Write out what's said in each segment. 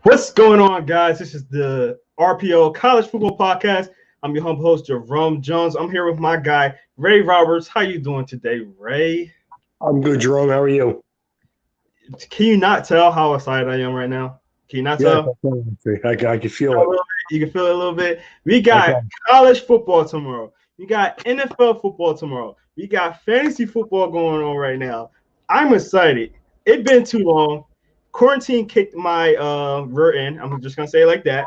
What's going on, guys? This is the RPO College Football Podcast. I'm your humble host, Jerome Jones. I'm here with my guy, Ray Roberts. How you doing today, Ray? I'm good, Jerome. How are you? Can you not tell how excited I am right now? Can you not Yes, tell? I can feel it. You can feel it a little bit. We I got can. college football tomorrow. We got NFL football tomorrow. We got fantasy football going on right now. I'm excited. It's been too long. Quarantine kicked my rear end. I'm just gonna say it like that.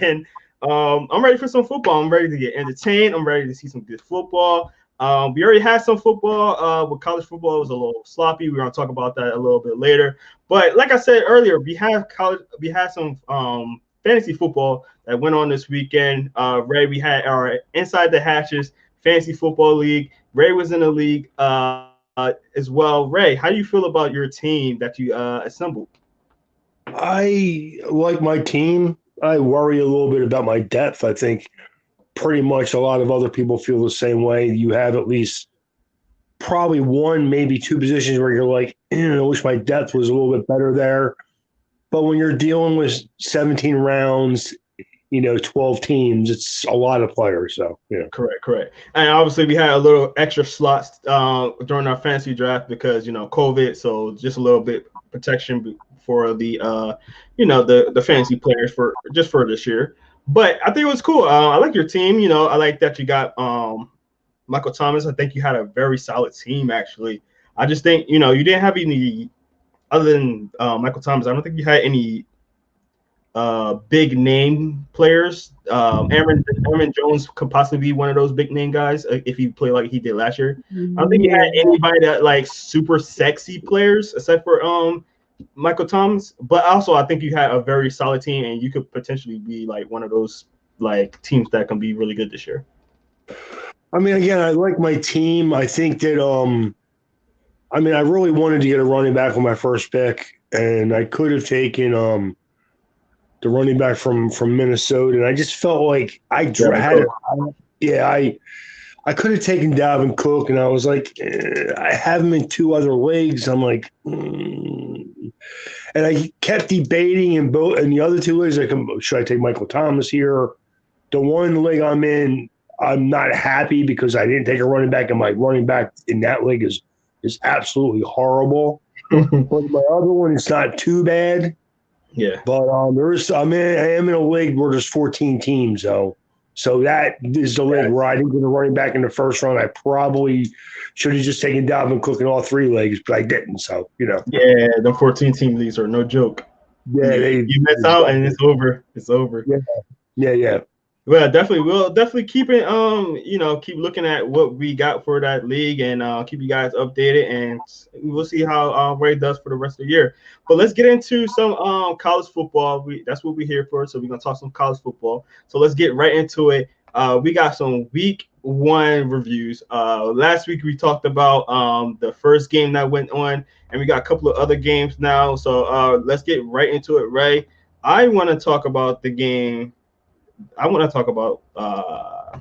And I'm ready for some football. I'm ready to get entertained. I'm ready to see some good football. We already had some football. With college football, it was a little sloppy. We're gonna talk about that a little bit later. But like I said earlier, we had some fantasy football that went on this weekend. Ray, we had our Inside the Hatches fantasy football league. Ray was in the league as well. Ray, how do you feel about your team that you assembled? I like my team. I worry a little bit about my depth. I think pretty much a lot of other people feel the same way. You have at least probably one, maybe two positions where you're like, I wish my depth was a little bit better there. But when you're dealing with 17 rounds, 12 teams, it's a lot of players. So, yeah. Correct. And obviously, we had a little extra slots during our fantasy draft because COVID. So just a little bit protection for the fantasy players for this year. But I think it was cool. I like your team. I like that you got Michael Thomas. I think you had a very solid team actually. I just think you didn't have any other than Michael Thomas. I don't think you had any big name players. Aaron Jones could possibly be one of those big name guys if he played like he did last year. I don't think you had anybody that like super sexy players except for Michael Thomas. But also I think you had a very solid team and you could potentially be like one of those like teams that can be really good this year. I mean, again, I like my team. I think that I really wanted to get a running back on my first pick, and I could have taken the running back from Minnesota, and I just felt like I had it. Yeah, I could have taken Dalvin Cook, and I was like, I have him in two other leagues. I'm like, and I kept debating in both, and the other two leagues, like, should I take Michael Thomas here? The one league I'm in, I'm not happy because I didn't take a running back, and my running back in that league is absolutely horrible. But my other one, it's not too bad. Yeah. But I am in a league where there's 14 teams, though. So that is the league where I didn't get a running back in the first round. I probably should have just taken Dalvin Cook in all three leagues, but I didn't. So, Yeah, the 14-team leagues are no joke. Yeah, you miss out and it's over. It's over. Yeah. Well, we'll definitely keep it keep looking at what we got for that league and keep you guys updated, and we'll see how Ray does for the rest of the year. But let's get into some college football. That's what we're here for. So we're gonna talk some college football. So let's get right into it. We got some week one reviews. Last week we talked about the first game that went on, and we got a couple of other games now. So let's get right into it, Ray. I want to talk about the game. I want to talk about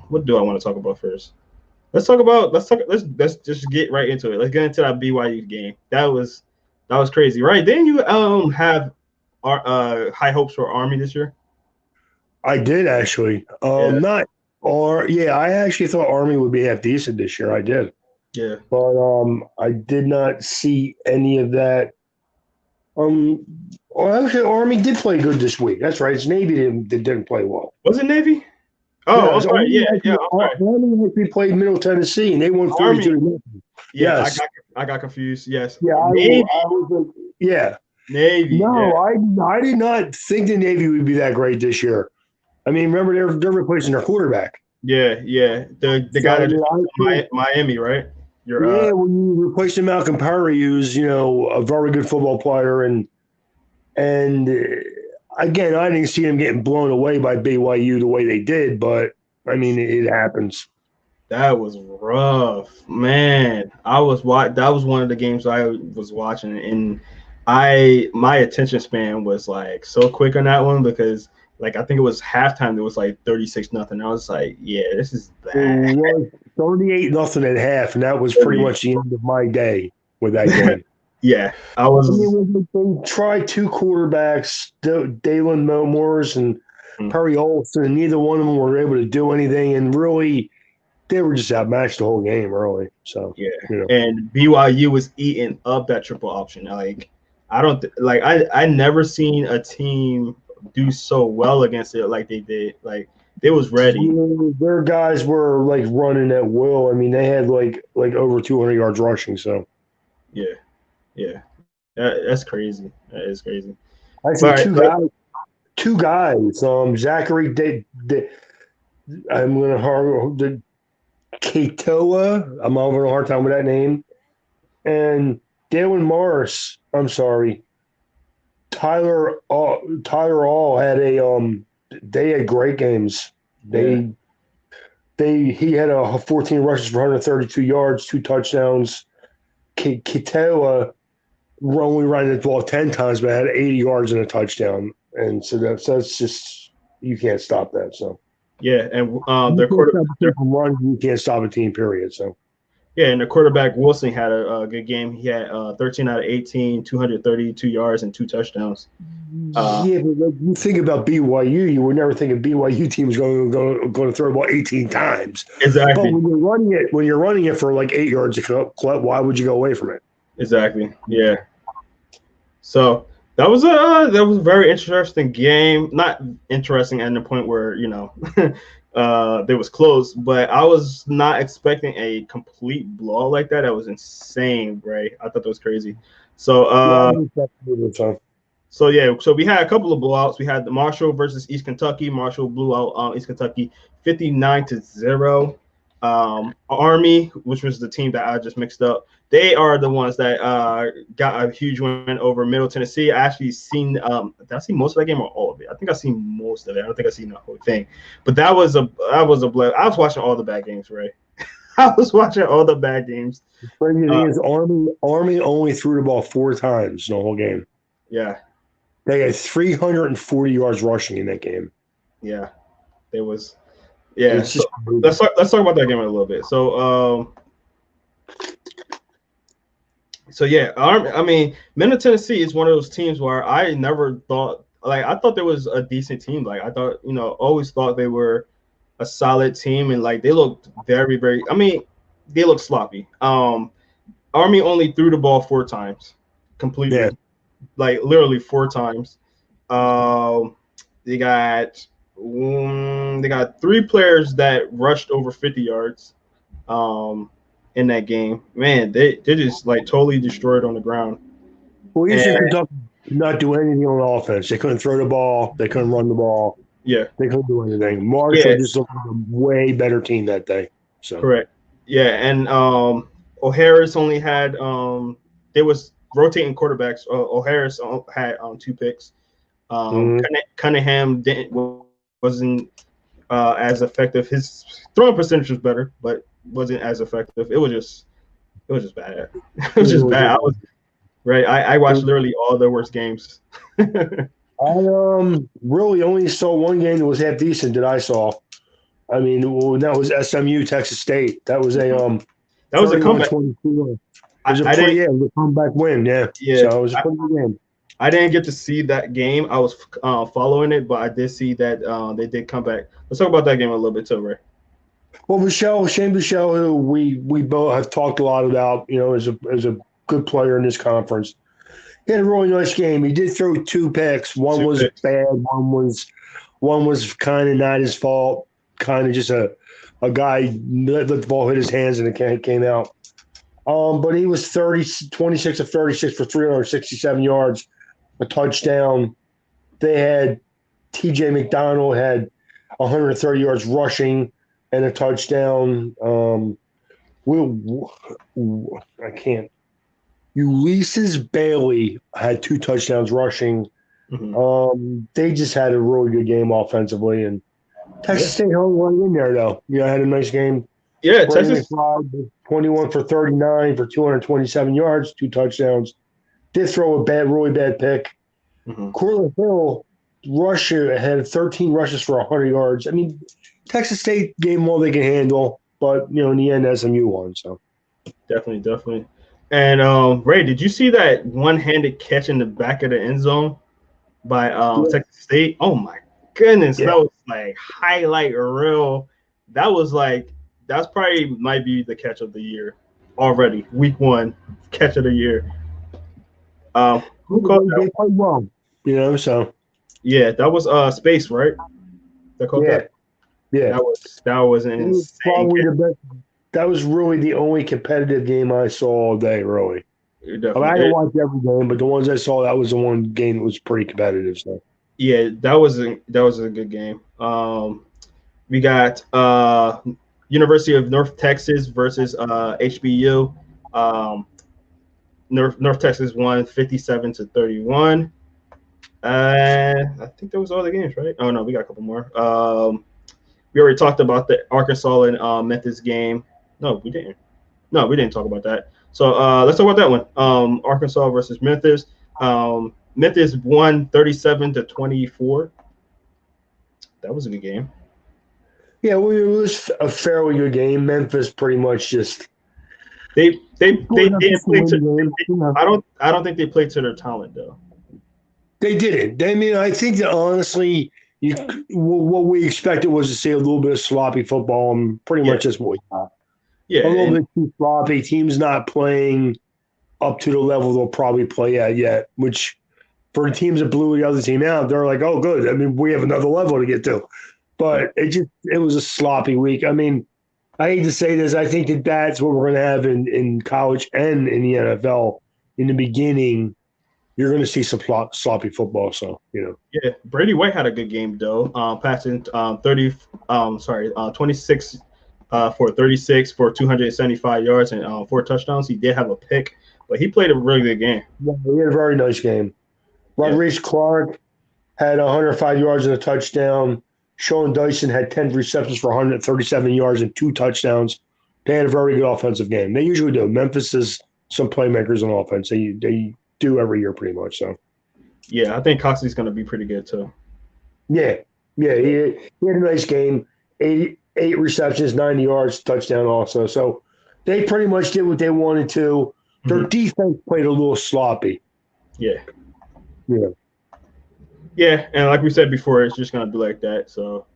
what do I want to talk about first? Let's just get right into it. Let's get into that BYU game. That was crazy, right? Didn't you have high hopes for Army this year? I did actually. I actually thought Army would be half decent this year. I did. Yeah. But I did not see any of that. Actually, Army did play good this week. That's right. It's Navy that didn't play well. Was it Navy? Oh, I'm sorry. Yeah. Army actually played Middle Tennessee, and they won 42-0. Yes. I got confused. Yes. Yeah, Navy. I was like, yeah. Navy. No, yeah. I did not think the Navy would be that great this year. I mean, remember they're replacing their quarterback. Yeah. The guy that Miami, right? When you replace Malcolm Perry, who's a very good football player, and again, I didn't see him getting blown away by BYU the way they did, but I mean, it happens. That was rough, man. That was one of the games I was watching, and my attention span was like so quick on that one because like I think it was halftime. It was like 36-0. I was like, yeah, this is bad. 38-0 at half, and that was pretty much the end of my day with that game. Yeah, I I was. mean, they tried two quarterbacks, Dalen Moores and Mm, Perry Olson, and neither one of them were able to do anything. And really, they were just outmatched the whole game early. So, yeah, you know. and BYU was eating up that triple option. Like I don't like I never seen a team do so well against it like they did. Like they was ready. Their guys were like running at will. I mean, they had like over 200 yards rushing. So Yeah, yeah, that's crazy. That is crazy. I But see all right, two guys. Zachary, I'm gonna hard the Katoa. I'm having a hard time with that name. And Dalen Morris. I'm sorry, Tyler. Tyler All had a They had great games. yeah, He had a 14 rushes for 132 yards, two touchdowns. Katoa only ran the ball 10 times, but had 80 yards and a touchdown. And so that's just, you can't stop that. So yeah, and you their can't quarter, stop a team from running. You can't stop a team, period. So yeah, and the quarterback Wilson had a good game. He had 13 out of 18, 232 yards and two touchdowns. Uh, yeah, but like, you think about BYU, you would never think a BYU team is going to throw the ball 18 times. But exactly, when you're running it for like 8 yards a clip, why would you go away from it? exactly. Yeah. So that was a very interesting game. Not interesting at the point where there was close, but I was not expecting a complete blowout like that. That was insane, right? I thought that was crazy. So Yeah, I think that's a good time. so yeah, so we had a couple of blowouts. We had the Marshall versus East Kentucky. Marshall blew out East Kentucky 59-0. Army, which was the team that I just mixed up, they are the ones that got a huge win over Middle Tennessee. I actually seen did I see most of that game or all of it? I think I seen most of it. I don't think I seen the whole thing. But that was a blast. I was watching all the bad games, right? I was watching all the bad games. Crazy thing Uh, is, Army only threw the ball 4 times in the whole game. yeah, They had 340 yards rushing in that game. yeah. There was Yeah, It's so just crazy. let's talk about that game a little bit. So yeah, I mean, Middle Tennessee is one of those teams where I never thought like I thought there was a decent team. Like I thought, always thought they were a solid team, and like they looked very, very. I mean, they looked sloppy. Army only threw the ball 4 times, Yeah. completely, like literally 4 times. Um, they got they got 3 players that rushed over 50 yards um, in that game. Man, they just like totally destroyed on the ground. Well, Eastern And Kentucky could not do anything on offense. They couldn't throw the ball. They couldn't run the ball. yeah, They couldn't do anything. Marshall yeah, just looked like a way better team that day. So, correct. Yeah, and O'Harris only had they was rotating quarterbacks. O'Harris had 2 picks. mm, Cunningham wasn't as effective. His throwing percentage was better, but wasn't as effective. It was just bad. It it was just really bad. I was did. right. I watched literally all the worst games. That I really only saw one game that was half decent that I saw. I mean, well, that was SMU Texas State. That was a was a comeback. 31-24. It was a I didn't. comeback win. Yeah. Yeah, So it was a pretty good game. I didn't get to see that game. I was following it, but I did see that they did come back. Let's talk about that game a little bit too, Ray. Well, Shane Michelle, who we both have talked a lot about, as a good player in this conference. He had a really nice game. He did throw 2 picks. One Two was picks. bad. One was kind of not his fault. Kind of just a guy let the ball hit his hands and it came out. But he was 26 of 36 for 367 yards, a touchdown. They had TJ McDonald had 130 yards rushing and a touchdown. I can't. Ulysses Bailey had 2 touchdowns rushing. Mm-hmm. They just had a really good game offensively, and Yeah, Texas State hung in there though. Had a nice game. yeah. Brandon Texas. McBride, 21 for 39 for 227 yards, 2 touchdowns. Did throw a really bad pick. Mm-hmm. Cortland Hill rusher had 13 rushes for 100 yards. I mean, Texas State gave them all they can handle, but in the end, SMU won. So Definitely, definitely. And Ray, did you see that one-handed catch in the back of the end zone by Texas State? Oh my goodness, Yeah. that was like highlight reel. That was like that's probably might be the catch of the year already. Week 1 catch of the year. Who called that? They played well, so Yeah, that was Space, right? That called yeah, that. yeah. That was an It was insane probably game. the best. That was really the only competitive game I saw all day, really. I didn't Definitely. watch every game, but the ones I saw, that was the one game that was pretty competitive. So Yeah, that was a good game. We got University of North Texas versus HBU. North Texas won 57-31. I think that was all the games, right? Oh no, we got a couple more. We already talked about the Arkansas and Memphis game. No, we didn't. No, we didn't talk about that. So let's talk about that one. Arkansas versus Memphis. Memphis won 37-24. That was a good game. yeah, well, it was a fairly good game. Memphis pretty much just They didn't play to. game. I don't think they played to their talent though. They didn't. I mean, I think that honestly, what we expected was to see a little bit of sloppy football, and pretty much that's what we got. Yeah, A little bit too sloppy. Teams not playing up to the level they'll probably play at yet, which for the teams that blew the other team out, they're like, oh, good. I mean, we have another level to get to. But it was a sloppy week. I mean, I hate to say this. I think that that's what we're going to have in college and in the NFL. In the beginning, you're going to see some sloppy football. So, Yeah, Brady White had a good game though. Passing 26 for 36 for 275 yards and 4 touchdowns. He did have a pick, but he played a really good game. Yeah, he had a very nice game. Rodriguez Clark had 105 yards and a touchdown. Sean Dyson had 10 receptions for 137 yards and 2 touchdowns. They had a very good offensive game. They usually do. Memphis is some playmakers on offense. They do every year pretty much. So, yeah, I think Coxey's going to be pretty good too. yeah, he had a nice game. Eight receptions, 90 yards, touchdown also. So they pretty much did what they wanted to. Their defense played a little sloppy. Yeah. Yeah. Yeah, and like we said before, it's just going to be like that. So,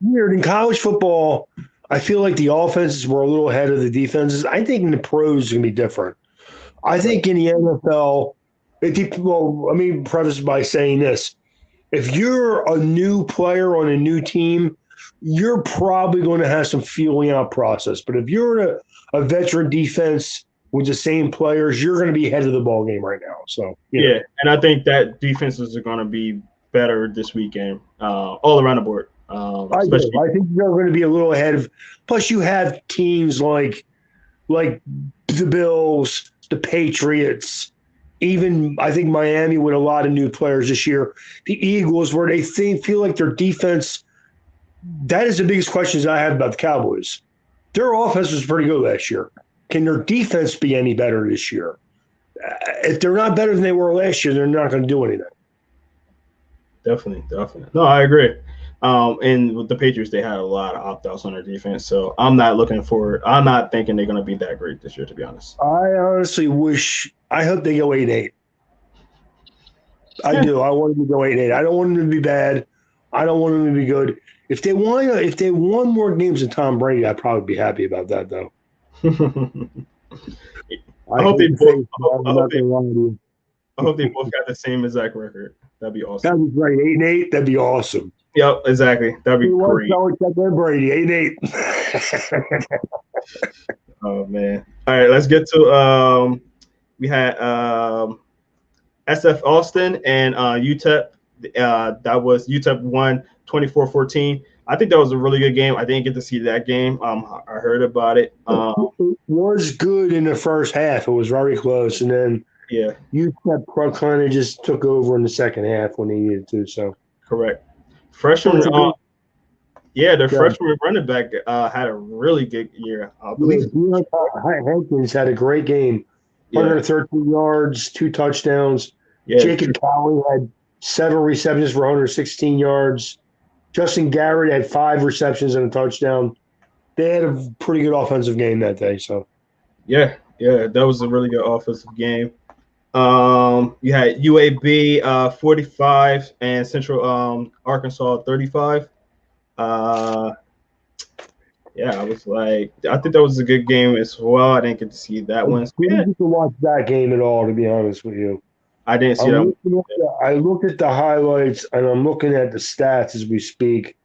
weird in college football. I feel like the offenses were a little ahead of the defenses. I think in the pros it's going to be different. I think in the NFL, let me preface by saying this. If you're a new player on a new team, you're probably going to have some feeling out process. But if you're in a veteran defense with the same players, you're going to be ahead of the ball game right now. So yeah, and I think that defenses are going to be better this weekend, all around the board. I think you're going to be a little ahead of. Plus, you have teams like the Bills, the Patriots, even I think Miami with a lot of new players this year. The Eagles, where they feel like their defense. That is the biggest questions I have about the Cowboys. Their offense was pretty good last year. Can their defense be any better this year? If they're not better than they were last year, they're not going to do anything. Definitely. No, I agree. And with the Patriots, they had a lot of opt-outs on their defense, so I'm not thinking they're going to be that great this year, to be honest. I honestly I hope they go 8-8. I do. I want them to go 8-8. I don't want them to be bad. I don't want them to be good. If they won more games than Tom Brady, I'd probably be happy about that, though. I hope they both got the same exact record. That'd be awesome. That'd be great. 8-8. That'd be awesome. Yep, exactly. That'd be great. Brady 8-8. Oh man! All right, let's get to we had SF Austin and UTEP. That was UTEP won 24-14. I think that was a really good game. I didn't get to see that game. I heard about it. It was good in the first half. It was very close, and then UTEP kind of just took over in the second half when they needed to. So correct. Freshman, freshman running back had a really good year. I believe Hankins had a great game. 113 yards, 2 touchdowns. Yeah. Jacob Cowley had 7 receptions for 116 yards. Justin Garrett had 5 receptions and a touchdown. They had a pretty good offensive game that day. So, yeah, Yeah, that was a really good offensive game. You had UAB 45 and Central Arkansas 35. Uh, yeah, I was like, I think that was a good game as well. I didn't get to see that I one. So yeah, didn't get to watch that game at all, to be honest with you. I didn't see that one. I looked at the highlights and I'm looking at the stats as we speak,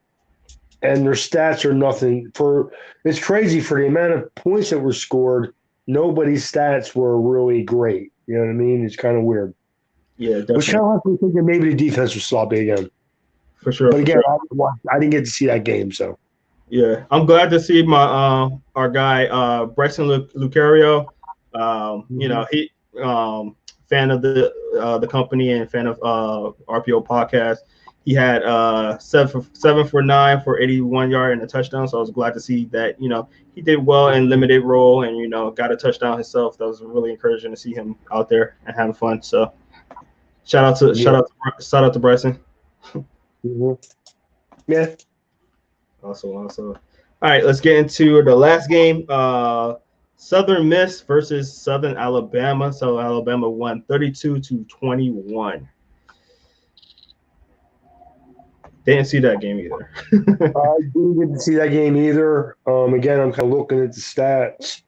and their stats are nothing for. It's crazy for the amount of points that were scored. Nobody's stats were really great. You know what I mean? It's kind of weird. Yeah, Which definitely, kind of has me thinking maybe the defense was sloppy again. for sure, But for again, sure. I didn't get to see that game, so. Yeah, I'm glad to see my our guy Bryson Lucario. Mhm. He fan of the company and fan of RPO podcast. He had 7 for 9 for 81 yard and a touchdown. So I was glad to see that he did well in limited role and got a touchdown himself. That was really encouraging to see him out there and having fun. So Yeah. shout out to Bryson. Mhm. Yeah. Also. All right, let's get into the last game. Southern Miss versus Southern Alabama. So Alabama won 32-21. Didn't see that game either. I didn't get to see that game either. Again, I'm kind of looking at the stats.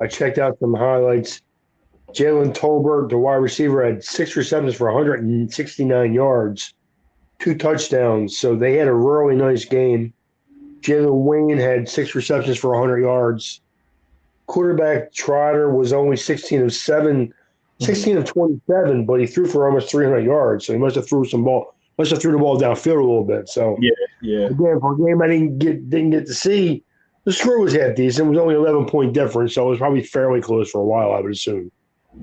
I checked out some highlights. Jalen Tolbert, the wide receiver, had 6 receptions for 169 yards, 2 touchdowns. So they had a really nice game. Jalen Wayne had 6 receptions for 100 yards. Quarterback Trotter was only 16 of 27, but he threw for almost 300 yards. So he must have threw the ball downfield a little bit. So Yeah, yeah, again, for a game I didn't get to see, the score was half decent. It was only 11-point difference, so it was probably fairly close for a while, I would assume.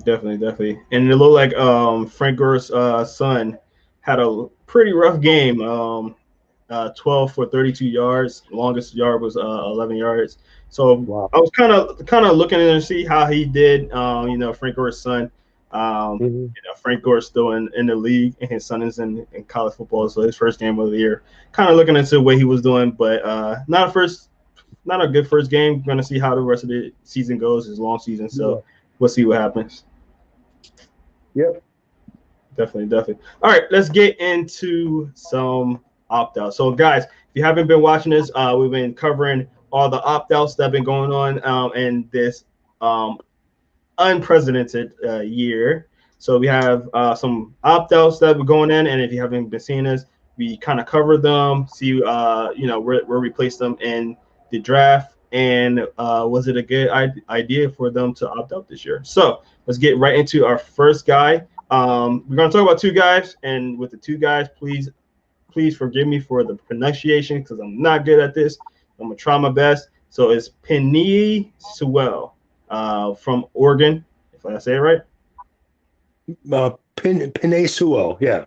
definitely. And it looked like Frank Gore's son had a pretty rough game. 12 for 32 yards. Longest yard was 11 yards. So Wow. I was kind of looking in to see how he did. Frank Gore's son. Mm-hmm. Frank Gore's still in the league, and his son is in college football, so his first game of the year. Kind of looking into what he was doing, but not a good first game. Going to see how the rest of the season goes. It's a long season, Yeah. so we'll see what happens. Yep. Definitely. All right, let's get into some opt outs. So, guys, if you haven't been watching this, we've been covering all the opt outs that have been going on in this um, unprecedented year. So, we have some opt outs that were going in, and if you haven't been seeing this, we kind of covered them, see where we placed them in the draft, and was it a good idea for them to opt out this year? So, let's get right into our first guy. We're going to talk about two guys, and with the two guys, please forgive me for the pronunciation because I'm not good at this. I'm gonna try my best. So it's Penny Sewell from Oregon, if I say it right. Pinay Sewell. Yeah.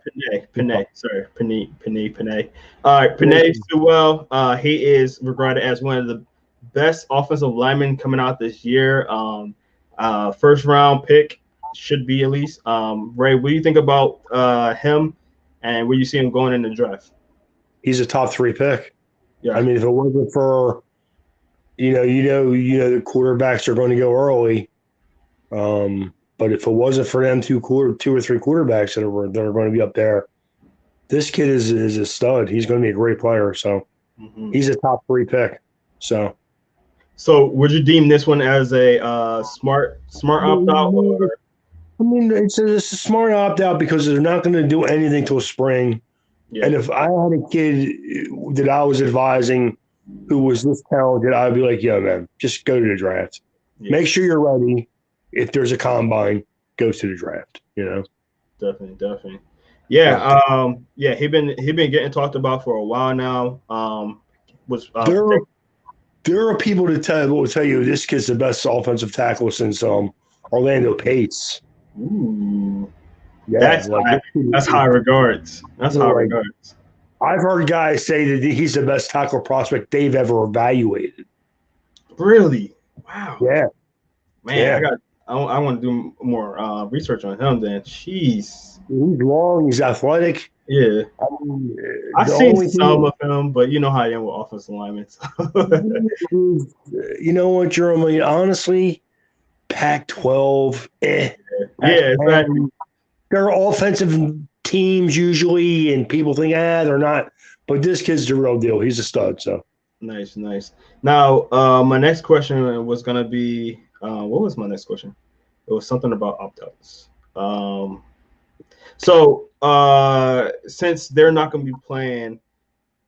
Panay. Sorry, Panay. All right, Panay Sewell. He is regarded as one of the best offensive linemen coming out this year. First round pick should be at least. Ray, what do you think about him, and where you see him going in the draft? He's a top 3 pick. I Yeah, mean, if it wasn't for the quarterbacks are going to go early. But if it wasn't for them two or three quarterbacks that are going to be up there, this kid is a stud. He's going to be a great player. So he's a top 3 pick. So would you deem this one as a smart opt out? Or I mean, it's a smart opt out because they're not going to do anything till spring. yeah, And if I had a kid that I was advising who was this talented, I'd be like, "Yo, man, just go to the draft. yeah, Make sure you're ready. If there's a combine, go to the draft." definitely. Yeah, But he been getting talked about for a while now. Was there are people that will tell you this kid's the best offensive tackle since Orlando Pace. Ooh, Yeah, that's like high. That's high regards. That's high like regards. I've heard guys say that he's the best tackle prospect they've ever evaluated. Really? Wow. Yeah, Man, yeah. I want to do more research on him. Then, jeez. He's long. He's athletic. Yeah, I mean, I've the seen only some thing, of him, but you know how I am with offensive linemen. So. you know what, Jeremy? Honestly, Pac-12, Yeah, exactly. Pac-10. They're offensive teams usually, and people think, they're not. But this kid's the real deal. He's a stud. So Nice, nice. Now, my next question was gonna be, what was my next question? It was something about opt-outs. Since they're not gonna be playing,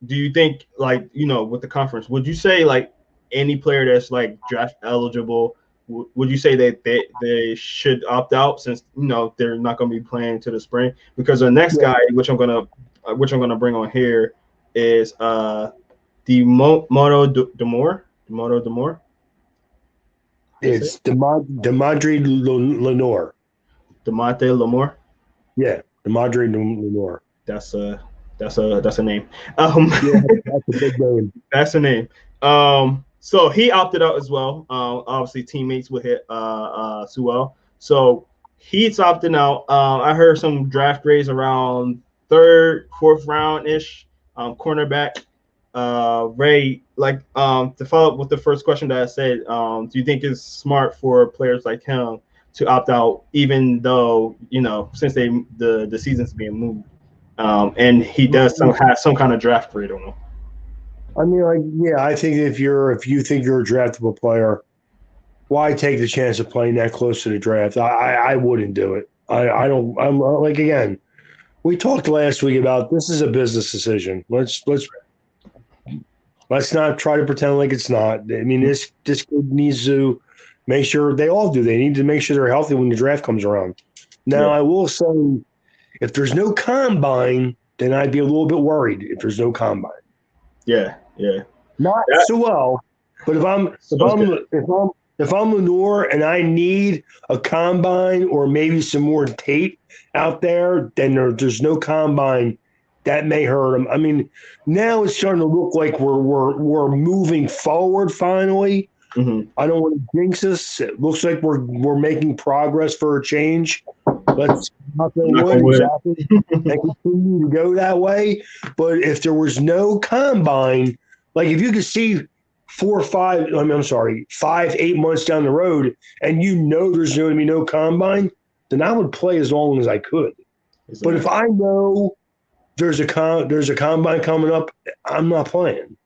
do you think, like, with the conference, would you say like any player that's like draft eligible, would you say that they should opt out since they're not going to be playing to the spring? Because the next yeah, guy, which I'm gonna bring on here, is the Moto Demore. Moto Demore. it's Demadre Lenore. Demonte Lamore. Yeah, Demadre Lenore. That's a name. Yeah, that's a big name. That's a name. So he opted out as well. Obviously teammates with it, Sewell. So he's opting out. I heard some draft grades around third, fourth round ish. Cornerback. Ray, like, to follow up with the first question that I said, do you think it's smart for players like him to opt out, even though since the season's being moved, and he does have some kind of draft grade on him? I mean, like, yeah, I think if you think you're a draftable player, why take the chance of playing that close to the draft? I wouldn't do it. I don't. I'm like, again, we talked last week about this is a business decision. Let's not try to pretend like it's not. I mean, this kid needs to make sure they all do. They need to make sure they're healthy when the draft comes around. Now, Yeah. I will say, if there's no combine, then I'd be a little bit worried if there's no combine. Yeah, yeah. Not so well, but if I'm Lenore and I need a combine or maybe some more tape out there, then there's no combine. That may hurt him. I mean, now it's starting to look like we're moving forward finally. Mm-hmm. I don't want to jinx us. It looks like we're making progress for a change. Let's not exactly and continue to go that way. But if there was no combine, like if you could see 5, 8 months down the road, and there's going to be no combine, then I would play as long as I could. Exactly. But if I know there's a combine coming up, I'm not playing.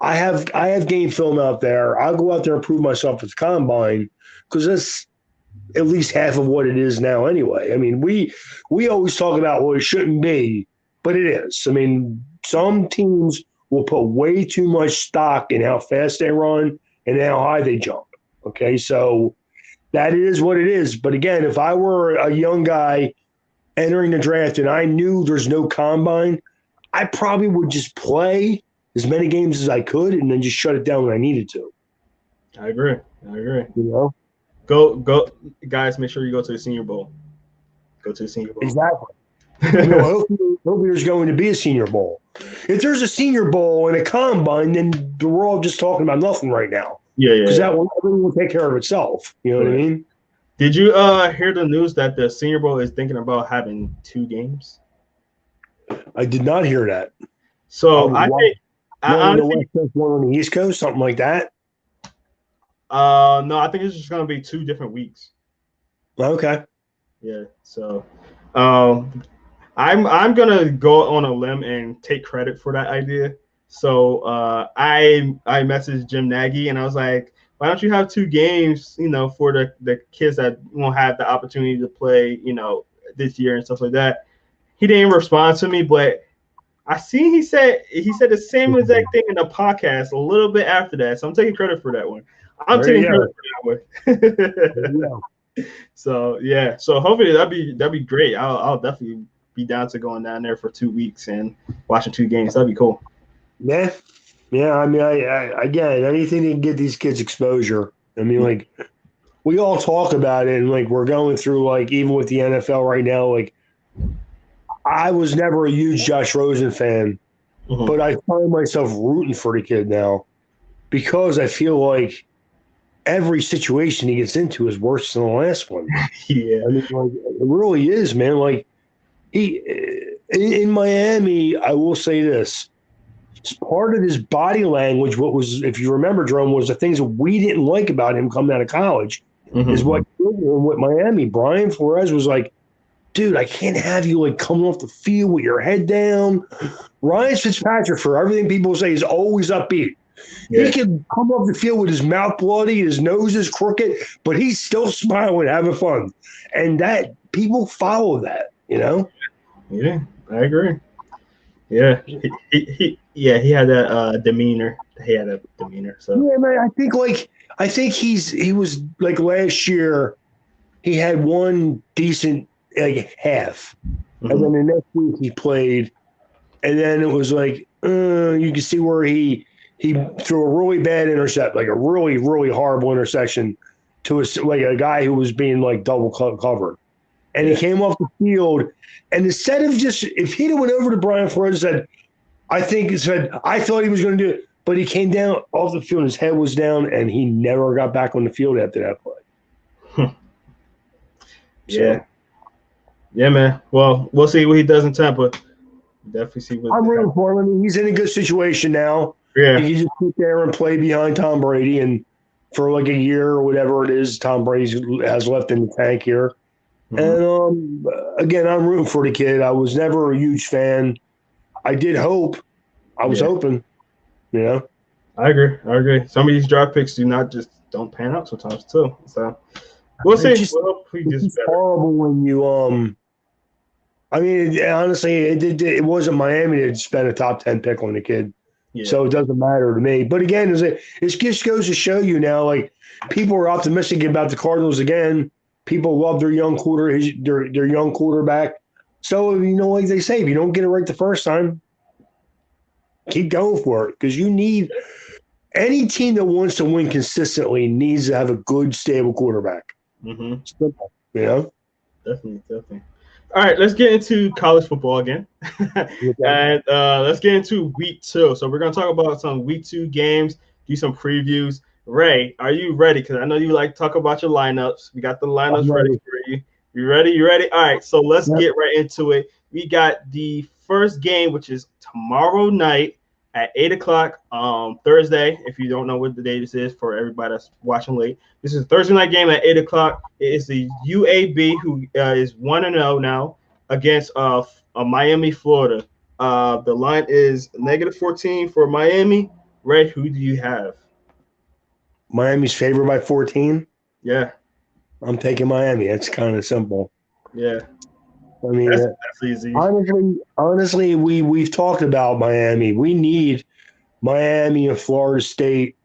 I have game film out there. I'll go out there and prove myself at the combine because that's at least half of what it is now anyway. I mean, we always talk about, well, it shouldn't be, but it is. I mean, some teams will put way too much stock in how fast they run and how high they jump. Okay, so that is what it is. But again, if I were a young guy entering the draft and I knew there's no combine, I probably would just play as many games as I could and then just shut it down when I needed to. I agree. You know? Go, guys! Make sure you go to the Senior Bowl. Go to the Senior Bowl. Exactly. I mean, hopefully there's going to be a Senior Bowl. If there's a Senior Bowl and a combine, then we're all just talking about nothing right now. Yeah. Because everything will take care of itself. You know what I mean? Did you hear the news that the Senior Bowl is thinking about having 2 games? I did not hear that. So I think one on the West Coast, one on the East Coast, something like that. No, I think it's just gonna be 2 different weeks. Okay. Yeah. So, I'm gonna go on a limb and take credit for that idea. So, I messaged Jim Nagy and I was like, why don't you have 2 games, for the kids that won't have the opportunity to play, this year and stuff like that. He didn't respond to me, but I see he said the same exact thing in the podcast a little bit after that. So I'm taking credit for that one. I'm taking credit for that one. So yeah. So hopefully that'd be great. I'll definitely be down to going down there for 2 weeks and watching 2 games. That'd be cool. Yeah. Yeah. I mean, I again, anything to get these kids exposure. I mean, like, we all talk about it, and like we're going through, like, even with the NFL right now, like, I was never a huge Josh Rosen fan, but I find myself rooting for the kid now because I feel like every situation he gets into is worse than the last one. Yeah. I mean, like, it really is, man. Like, in Miami, I will say this. Part of his body language, what was, if you remember, Jerome, was the things that we didn't like about him coming out of college. is Mm-hmm. what killed him with Miami. Brian Flores was like, dude, I can't have you like coming off the field with your head down. Ryan Fitzpatrick, for everything people say, is always upbeat. He Yeah. can come off the field with his mouth bloody, his nose is crooked, but he's still smiling, having fun. And that people follow that, you know? Yeah. I agree. Yeah. He had that demeanor. He had a demeanor. So. Yeah, man. I think he was like last year, he had one decent like half. And Mm-hmm. then the next week he played, and then it was like you can see where he threw a really bad intercept, like a really really horrible intersection to a guy who was being like double covered, and he Yeah. came off the field, and instead of just if he'd have went over to Brian Flores and said, I thought he was going to do it, but he came down off the field, his head was down, and he never got back on the field after that play. Yeah. So Yeah, man. Well, we'll see what he does in Tampa. Definitely see what. I'm rooting for him. I mean, he's in a good situation now. Yeah. He can just sit there and play behind Tom Brady, and for like a year or whatever it is, Tom Brady has left in the tank here. Mm-hmm. And again, I'm rooting for the kid. I was never a huge fan. I did hope. I was Yeah. hoping, you know. I agree. I agree. Some of these draft picks do not just don't pan out sometimes too. So we'll see. We'll hope he It's gets just better. horrible when you I mean, honestly, it wasn't Miami that spent a top 10 pick on the kid. Yeah. So it doesn't matter to me. But again, it just goes to show you now, like people are optimistic about the Cardinals again. People love their their young quarterback. So like they say, if you don't get it right the first time, keep going for it because you need any team that wants to win consistently needs to have a good, stable quarterback. Mm-hmm. Simple, you know. Definitely. All right, let's get into college football again, and let's get into week 2. So we're gonna talk about some week 2 games, do some previews. Ray, are you ready? Because I know you like to talk about your lineups. We got the lineups ready for you. You ready? You ready? All right, so let's get right into it. We got the first game, which is tomorrow night at 8 o'clock Thursday. If you don't know what the day this is for everybody that's watching late, this is a Thursday night game at 8 o'clock. It is the UAB who is 1-0 now against Miami, Florida. The line is -14 for Miami. Ray, who do you have? Miami's favored by 14. Yeah. I'm taking Miami. It's kind of simple. Yeah. I mean, that's easy. Honestly, we've talked about Miami. We need Miami and Florida State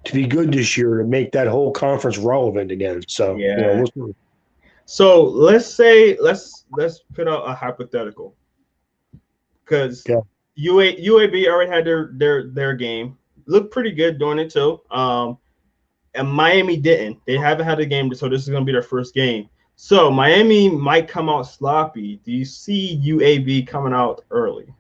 to be good this year to make that whole conference relevant again. So yeah. We'll see. So let's say let's put out a hypothetical because UAB already had their game, looked pretty good doing it too. And Miami didn't. They haven't had a game, so this is going to be their first game. So Miami might come out sloppy. Do you see UAB coming out early?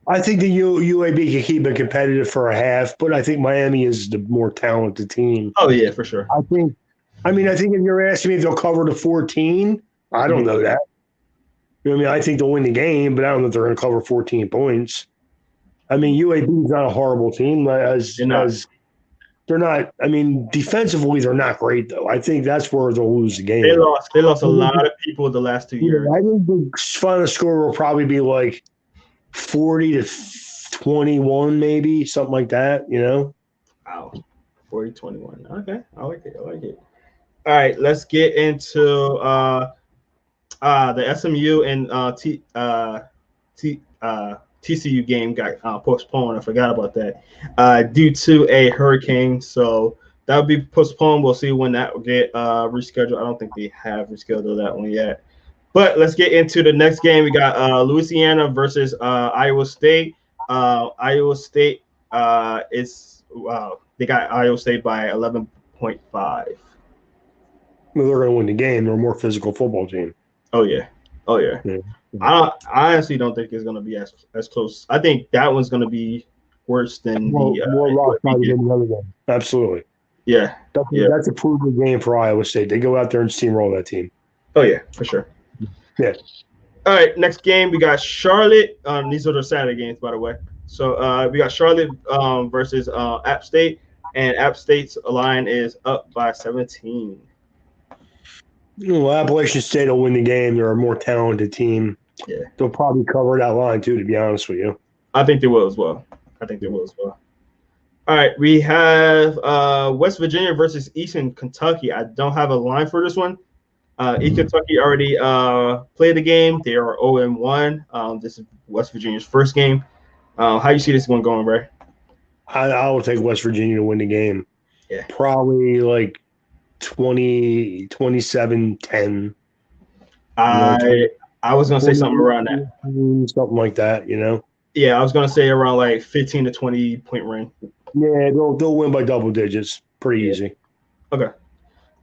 I think the UAB can keep it competitive for a half, but I think Miami is the more talented team. Oh yeah, for sure. I think if you're asking me if they'll cover the 14, I don't know that. You know what I mean? I think they'll win the game, but I don't know if they're going to cover 14 points. I mean, UAB is not a horrible team. They're not. I mean, defensively, they're not great though. I think that's where they'll lose the game. They lost a lot of people the last 2 years. I think the final score will probably be like 40-21, maybe something like that. You know. Wow, 40-21. Okay, I like it. All right, let's get into the SMU and TCU game got postponed. I forgot about that due to a hurricane. So that would be postponed. We'll see when that will get rescheduled. I don't think they have rescheduled that one yet. But let's get into the next game. We got Louisiana versus Iowa State. Iowa State they got Iowa State by 11.5. Well, they're going to win the game. They're a more physical football team. Oh yeah. I honestly don't think it's going to be as close. I think that one's going to be worse than more rock than the other game. Absolutely. Yeah. That's a proven game for Iowa State. They go out there and steamroll that team. Oh yeah, for sure. Yeah. All right, next game we got Charlotte. These are the Saturday games, by the way. So we got Charlotte versus App State, and App State's line is up by 17. Appalachian State will win the game. They're a more talented team. Yeah, They'll probably cover that line too, to be honest with you. I think they will as well. All right, we have West Virginia versus Eastern Kentucky. I don't have a line for this one. East Kentucky already played the game. They are 0-1. This is West Virginia's first game. How you see this one going, Ray? I will take West Virginia to win the game. Yeah. Probably like 20, 27, 10. I was going to say something around that. Something like that, Yeah, I was going to say around like 15 to 20 point range. Yeah, they'll win by double digits. Pretty easy. Okay.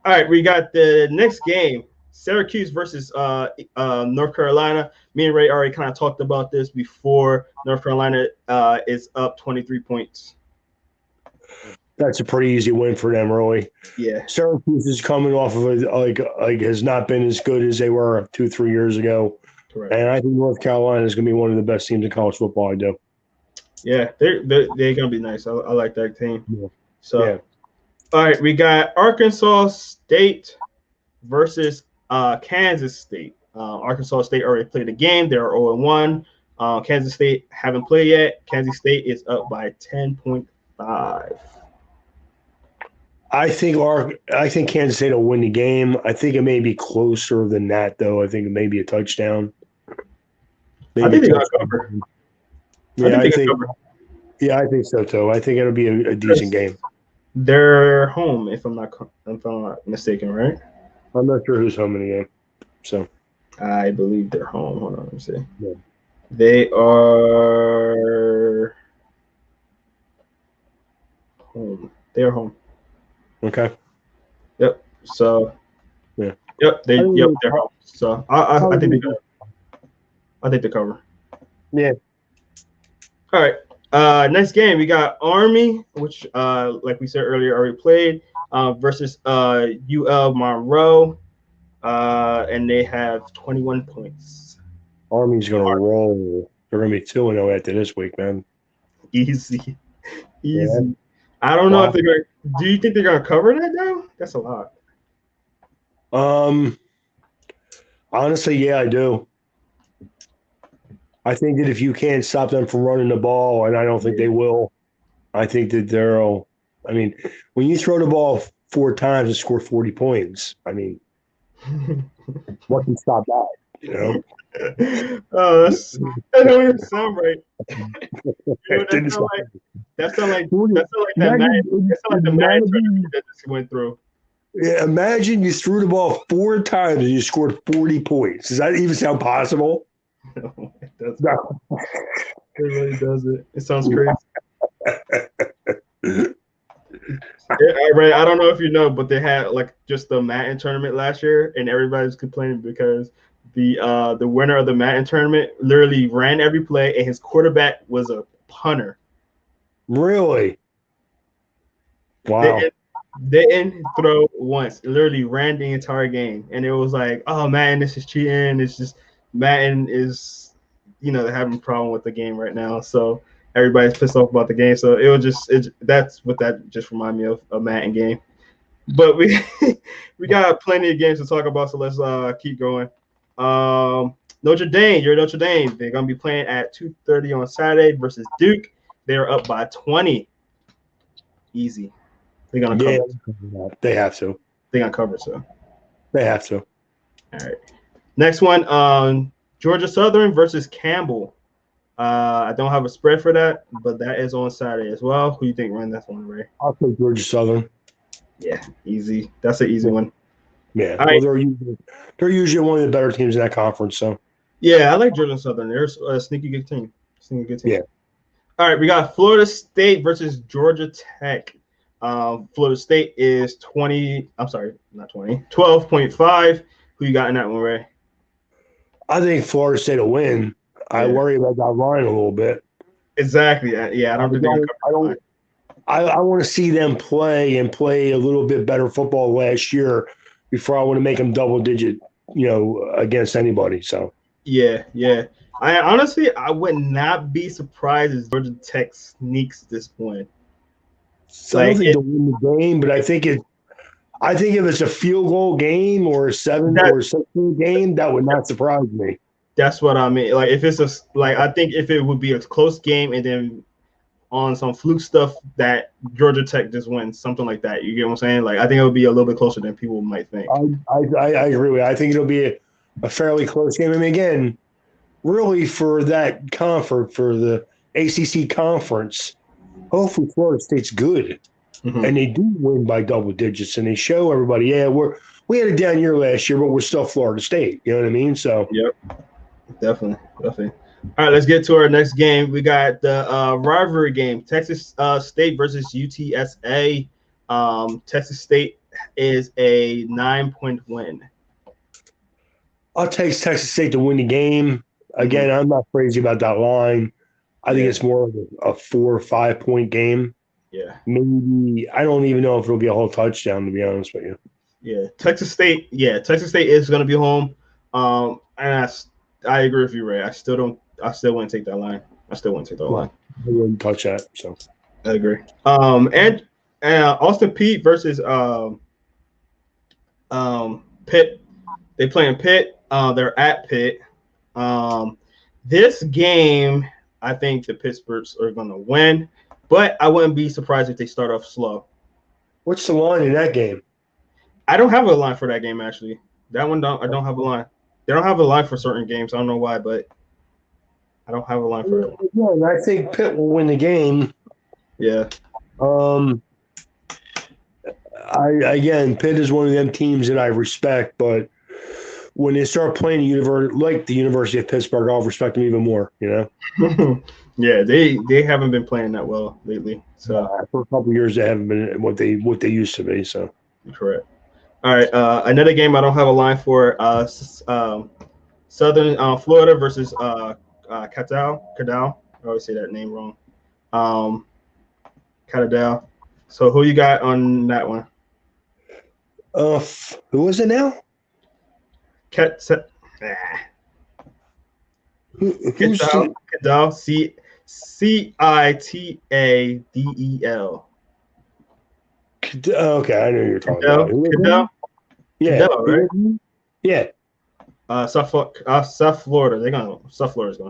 All right, we got the next game, Syracuse versus North Carolina. Me and Ray already kind of talked about this before. North Carolina is up 23 points. That's a pretty easy win for them, really. Yeah. Syracuse is coming off of has not been as good as they were 2-3 years ago. Correct. And I think North Carolina is going to be one of the best teams in college football. I do. Yeah, they're going to be nice. I like that team. Yeah. So, yeah. All right, we got Arkansas State versus Kansas State. Arkansas State already played the game. They're 0-1. Kansas State haven't played yet. Kansas State is up by 10.5. I think Kansas State will win the game. I think it may be closer than that, though. I think it may be a touchdown. I think they're going to cover. Yeah, I think so too. I think it'll be a decent game. They're home, if I'm not mistaken, right? I'm not sure who's home in the game. So I believe they're home. Hold on, let me see. Yeah. They are home. They are home. Okay. Yep. So. Yeah. Yep. They're home. So I think they cover. I think they cover. Yeah. All right. Next game, we got Army, which, like we said earlier, already played, versus UL Monroe, and they have 21 points. Army's going to roll. They're going to be 2-0 after this week, man. Easy. Yeah. I don't know if they're going to – do you think they're going to cover that, though? That's a lot. Honestly, yeah, I do. I think that if you can't stop them from running the ball, and I don't think they will, I think that they'll – I mean, when you throw the ball 4 times and score 40 points, I mean, what can stop that, Oh, that don't even sound right. That sound like the Madden tournament that just went through. Yeah, imagine you threw the ball 4 times and you scored 40 points. Does that even sound possible? No, it doesn't. No. It really doesn't. It sounds crazy. I don't know if you know, but they had like just the Madden tournament last year, and everybody's complaining because the winner of the Madden tournament literally ran every play, and his quarterback was a punter. Really? Wow. They didn't throw once. Literally ran the entire game, and it was like, oh man, this is cheating. It's just Madden is, they're having a problem with the game right now, so everybody's pissed off about the game. So that's what that just reminded me of, a Madden game. But we got plenty of games to talk about, so let's keep going. Notre Dame, they're gonna be playing at 2:30 on Saturday versus Duke. They're up by 20. Easy. They're gonna cover. Yeah, they have to. They're gonna cover, so they have to. All right. Next one, Georgia Southern versus Campbell. I don't have a spread for that, but that is on Saturday as well. Who do you think ran that one, Ray? I'll take Georgia Southern. Yeah, easy. That's an easy one. Yeah, well, they're usually one of the better teams in that conference. So yeah, I like Georgia Southern. They're a sneaky good team. Yeah. All right, we got Florida State versus Georgia Tech. Florida State is 12.5. Who you got in that one, Ray? I think Florida State will win. Yeah. I worry about that line a little bit. Exactly. Yeah, I don't think I want to see them play a little bit better football last year before I want to make them double digit, against anybody. So yeah. I honestly would not be surprised if Georgia Tech sneaks this win. I don't Like think they'll win the game, but I think if it's a field goal game or a 7 that or 16 game, that would not surprise me. that's what I mean. Like if it's I think if it would be a close game and then on some fluke stuff that Georgia Tech just wins, something like that. You get what I'm saying? Like I think it would be a little bit closer than people might think. I agree with you. I think it'll be a fairly close game. I mean, again, really for that comfort for the ACC conference, hopefully Florida State's good and they do win by double digits and they show everybody, yeah, we had a down year last year, but we're still Florida State. You know what I mean? So Yep, definitely. All right, let's get to our next game. We got the rivalry game: Texas State versus UTSA. Texas State is a 9-point win. I'll take Texas State to win the game. Again, I'm not crazy about that line. I think it's more of a 4 or 5 point game. Yeah. Maybe I don't even know if it'll be a whole touchdown, to be honest with you. Yeah. Texas State is going to be home. And I agree with you, Ray. I still wouldn't take that line. I wouldn't touch that. So I agree. And Austin Peay versus Pitt. They play in Pitt. They're at Pitt. This game, I think the Pittsburghs are going to win, but I wouldn't be surprised if they start off slow. What's the line in that game? I don't have a line for that game, actually. That one, I don't have a line. They don't have a line for certain games. I don't know why, but I don't have a line for it. Yeah, I think Pitt will win the game. Yeah. Pitt is one of them teams that I respect, but when they start playing the University of Pittsburgh, I'll respect them even more. You know. Yeah, they haven't been playing that well lately. So for a couple of years, they haven't been what they used to be. So correct. All right, another game I don't have a line for. Southern Florida versus Cadell. I always say that name wrong. Cadell. So who you got on that one? Who was it now? Cadell. Citadel. Okay, I know you're talking about. Cadell? Yeah. Cadell, right? Yeah. South Florida. South Florida's gonna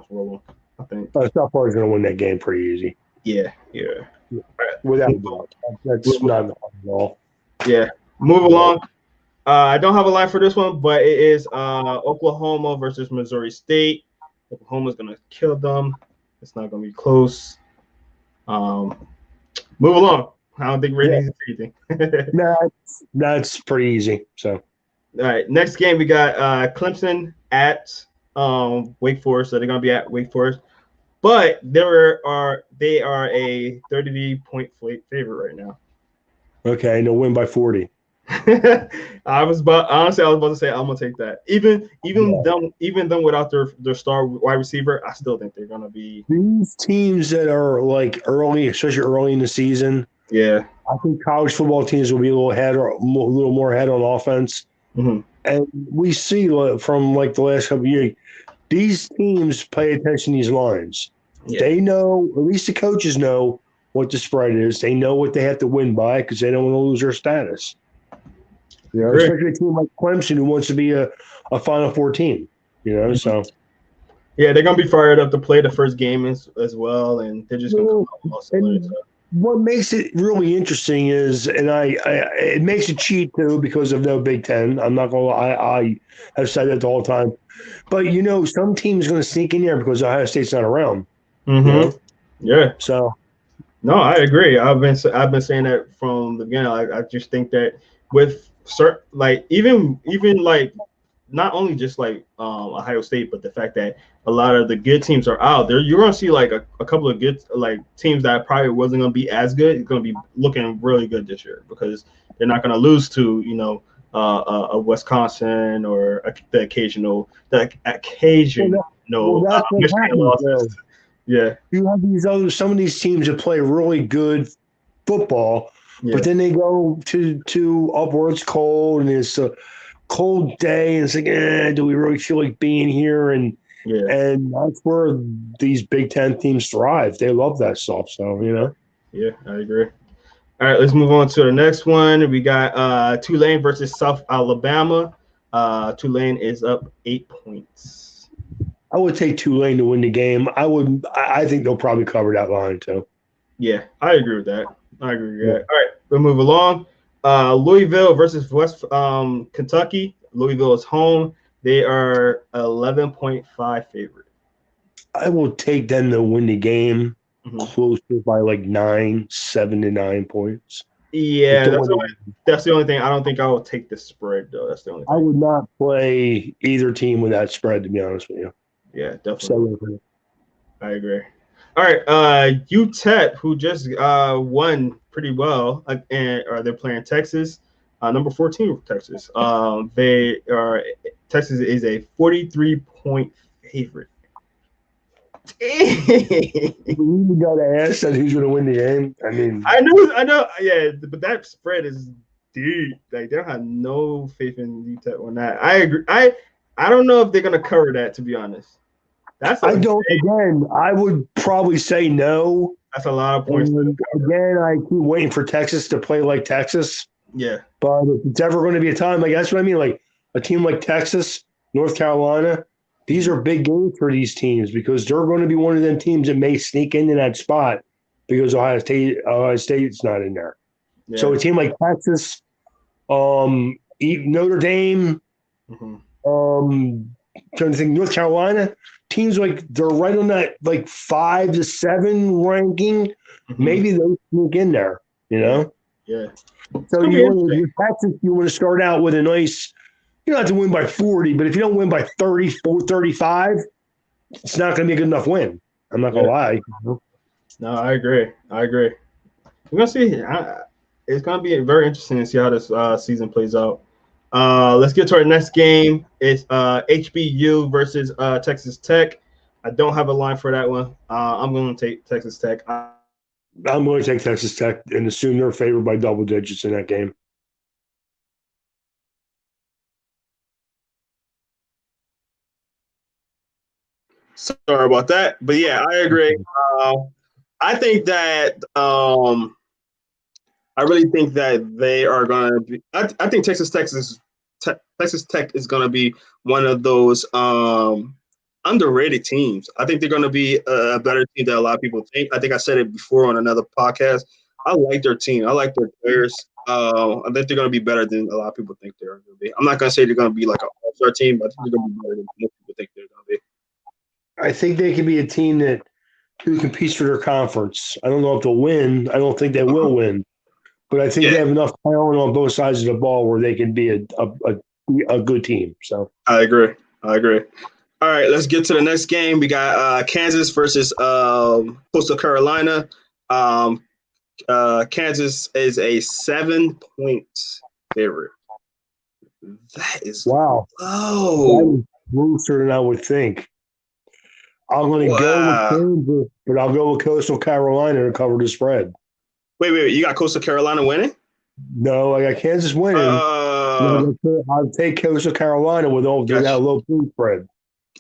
roll. I think. South Florida's gonna win that game pretty easy. Yeah. Right. Without a doubt. That's not at all. Yeah. Move along. I don't have a line for this one, but it is Oklahoma versus Missouri State. Oklahoma's gonna kill them. It's not gonna be close. Move along. I don't think Ray needs to say anything. That's pretty easy. So, all right. Next game we got Clemson at Wake Forest. So they're gonna be at Wake Forest, but they are a 30-point favorite right now. Okay, and they'll win by 40. I was about to say I'm gonna take that. Even them without their star wide receiver, I still think they're gonna be these teams that are like early, especially early in the season. Yeah, I think college football teams will be a little more ahead on offense. Mm-hmm. And we see from like the last couple of years, these teams pay attention to these lines. Yeah. They know, at least the coaches know what the spread is. They know what they have to win by because they don't want to lose their status. You know, especially a team like Clemson who wants to be a Final Four team. You know, so yeah, they're gonna be fired up to play the first game as well, and they're just gonna come out with what makes it really interesting is, and it makes it cheap too because of no Big Ten. I'm not gonna lie, I have said that the whole time. But you know, some team's gonna sneak in there because Ohio State's not around. Mm-hmm. You know? Yeah. So no, I agree. I've been saying that from the beginning. I just think that with certain, like even like not only just like Ohio State, but the fact that a lot of the good teams are out there, you're gonna see like a couple of good like teams that probably wasn't gonna be as good. It's gonna be looking really good this year because they're not gonna lose to a Wisconsin or the occasional Michigan losses. Yeah, you have some of these teams that play really good football, but then they go to where it's cold and it's a cold day and it's like, do we really feel like being here? And that's where these Big Ten teams thrive. They love that stuff. So, you know. Yeah, I agree. All right, let's move on to the next one. We got Tulane versus South Alabama. Tulane is up 8 points. I would take Tulane to win the game. I think they'll probably cover that line too. Yeah, I agree with that. All right, we'll move along. Louisville versus West Kentucky. Louisville is home. They are 11.5 favorite. I will take them to win the game Mm-hmm. closer by like 7 to 9 points. Yeah, that's the only thing. I don't think I will take the spread though. That's the only thing. I would not play either team with that spread, to be honest with you. Yeah, definitely. I agree. All right, UTEP, who just won pretty well, and they're playing Texas, number 14 for Texas. Texas is a 43-point favorite. You got to ask that who's going to win the game. I mean, I know. Yeah, but that spread is deep. Like they don't have no faith in UTEP on that. I agree. I don't know if they're going to cover that. To be honest. Again, I would probably say no. That's a lot of points. Again, I keep waiting for Texas to play like Texas. Yeah. But if it's ever going to be a time, like that's what I mean, like a team like Texas, North Carolina, these are big games for these teams because they're going to be one of them teams that may sneak into that spot because Ohio State's not in there. Yeah. So a team like Texas, Notre Dame, trying to think, North Carolina, teams like they're right on that like 5 to 7 ranking. Maybe they sneak in there, you know? Yeah. So you want to start out with a nice, you don't have to win by 40, but if you don't win by 34, 35, it's not going to be a good enough win. I'm not going to lie. No, I agree. We're going to see. It's going to be very interesting to see how this season plays out. Let's get to our next game. It's HBU versus Texas Tech. I don't have a line for that one. I'm going to take Texas Tech. I'm going to take Texas Tech and assume they're favored by double digits in that game. Sorry about that. But, yeah, I agree. I think that I really think that they are going to be – I think Texas Tech is going to be one of those underrated teams. I think they're going to be a better team than a lot of people think. I think I said it before on another podcast. I like their team. I like their players. I think they're going to be better than a lot of people think they're going to be. I'm not going to say they're going to be like an all-star team, but I think they're going to be better than most people think they're going to be. I think they can be a team who competes for their conference. I don't know if they'll win. I don't think they will win. But I think they have enough talent on both sides of the ball where they can be a good team. So I agree. All right, let's get to the next game. We got Kansas versus Coastal Carolina. Kansas is a 7-point favorite. That is wow. Oh, that is closer than I would think. I'm going to go with Kansas, but I'll go with Coastal Carolina to cover the spread. Wait. You got Coastal Carolina winning? No, I got Kansas winning. I'll take Coastal Carolina with that low point spread.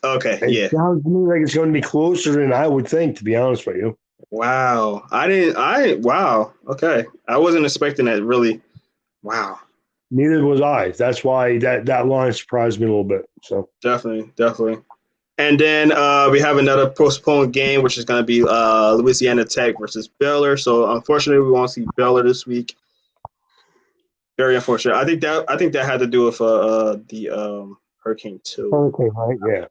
Okay, It sounds to me like it's going to be closer than I would think, to be honest with you. Wow. Wow. Okay. I wasn't expecting that, really. Wow. Neither was I. That's why that line surprised me a little bit. So Definitely. And then we have another postponed game, which is going to be Louisiana Tech versus Baylor. So unfortunately, we won't see Baylor this week. Very unfortunate. I think that had to do with the Hurricane 2. Hurricane, right? Yeah.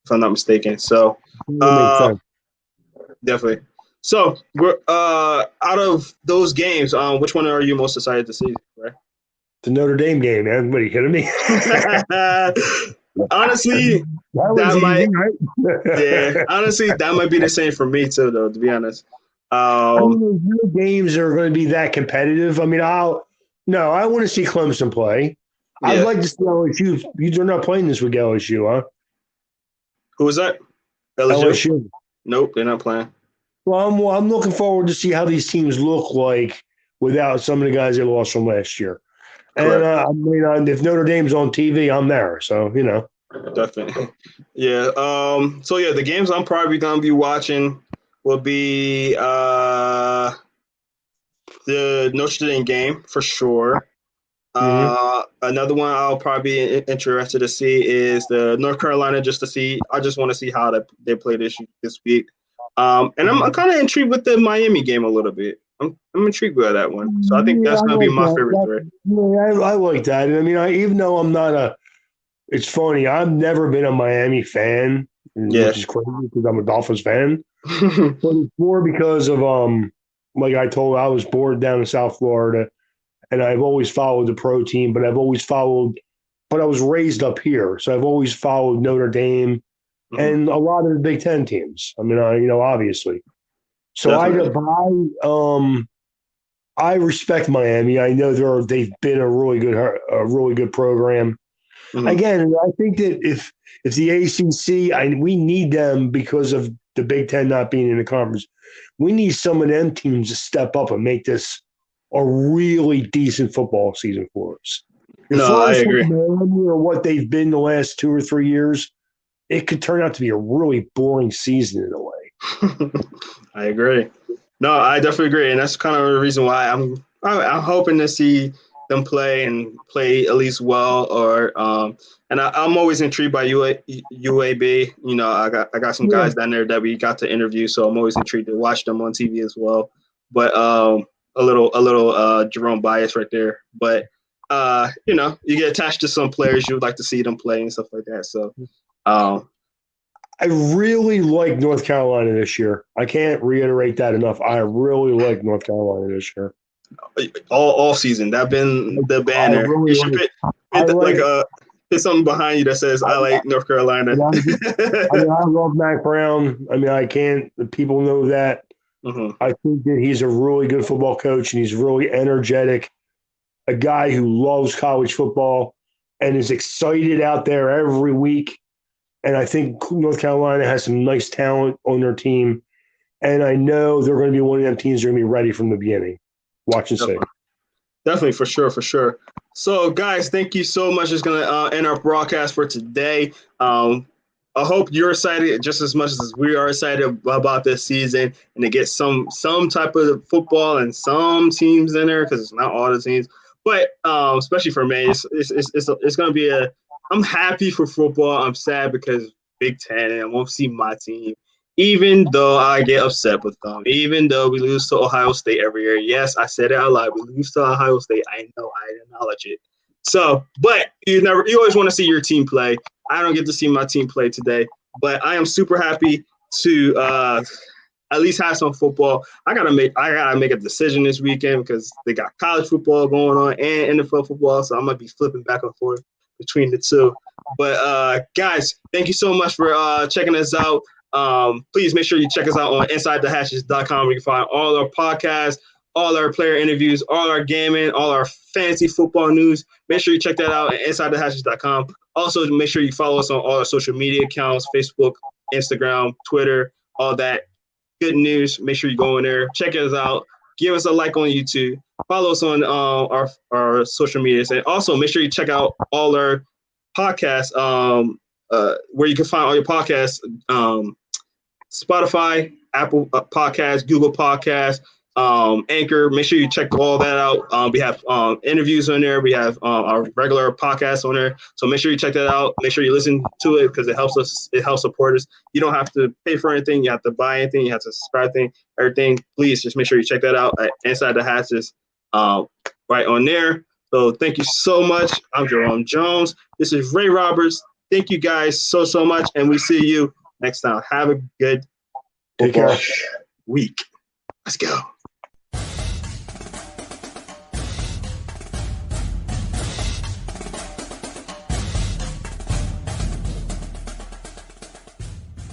If I'm not mistaken. So makes sense. Definitely. So we're out of those games. Which one are you most excited to see? Right? The Notre Dame game, man. What are you kidding me? Honestly, that might, right? Honestly, that might be the same for me too, though. To be honest, no games are going to be that competitive. I mean, I want to see Clemson play. Yeah. I'd like to see LSU. You're not playing this with LSU, huh? Who was that? LSU. Nope, they're not playing. Well, I'm looking forward to see how these teams look like without some of the guys they lost from last year. Correct. And if Notre Dame's on TV, I'm there. So definitely, yeah. So the games I'm probably gonna be watching will be the Notre Dame game for sure. Another one I'll probably be interested to see is the North Carolina, just to see. I just want to see how they play this week. And I'm kind of intrigued with the Miami game a little bit. I'm intrigued by that one. So I think Yeah, that's I going to be like my that. favorite three. Yeah, I like that. I mean, even though I'm not it's funny. I've never been a Miami fan, Yeah. which is crazy because I'm a Dolphins fan. But it's more because of like I told, I was born down in South Florida, and I've always followed the pro team. But I was raised up here, so I've always followed Notre Dame and a lot of the Big Ten teams. I mean, obviously. So Definitely. I respect Miami. I know they've been a really good program. Mm-hmm. Again, I think that if the ACC, we need them because of the Big Ten not being in the conference. We need some of them teams to step up and make this a really decent football season for us. As No, far I as like agree. Miami or what they've been the last 2 or 3 years, it could turn out to be a really boring season in a way. I agree. No, I definitely agree, and that's kind of the reason why I'm hoping to see them play and play at least well. Or and I'm always intrigued by UAB. You know, I got some Yeah. guys down there that we got to interview, so I'm always intrigued to watch them on TV as well. But a little Jerome bias right there, but you know, you get attached to some players, you would like to see them play and stuff like that. So um, I really like North Carolina this year. I can't reiterate that enough. I really like North Carolina this year. all season. That been the I banner. really You should like. I like like. put something behind you that says I like North Carolina. I love Mac Brown. I mean, I can't. People know that. hmm I think that he's a really good football coach, and he's really energetic. A guy who loves college football and is excited out there every week. And I think North Carolina has some nice talent on their team. And I know they're going to be one of them teams that are going to be ready from the beginning. Watch and see. Definitely, for sure, for sure. So, guys, thank you so much. It's going to end our broadcast for today. I hope you're excited just as much as we are excited about this season and to get some type of football and some teams in there because it's not all the teams. But especially for me, it's going to be I'm happy for football. I'm sad because Big Ten and I won't see my team. Even though I get upset with them, even though we lose to Ohio State every year. Yes, I said it out loud. We lose to Ohio State. I know, I acknowledge it. So, but you always want to see your team play. I don't get to see my team play today, but I am super happy to at least have some football. I gotta make a decision this weekend because they got college football going on and NFL football, so I'm gonna be flipping back and forth between the two. But guys, thank you so much for checking us out. Please make sure you check us out on InsideTheHatches.com where you can find all our podcasts, all our player interviews, all our gaming, all our fantasy football news. Make sure you check that out at InsideTheHatches.com. Also, make sure you follow us on all our social media accounts, Facebook, Instagram, Twitter, all that good news. Make sure you go in there, check us out, give us a like on YouTube, follow us on our social medias, and also make sure you check out all our podcasts where you can find all your podcasts. Spotify, Apple Podcasts, Google Podcasts, Anchor. Make sure you check all that out. We have interviews on there. We have our regular podcasts on there. So make sure you check that out. Make sure you listen to it because it helps us. It helps support us. You don't have to pay for anything. You have to buy anything. You have to subscribe to everything. Please just make sure you check that out at Inside the Hatches right on there. So thank you so much. I'm Jerome Jones. This is Ray Roberts. Thank you guys so much, and we see you next time. Have a good football week. Let's go.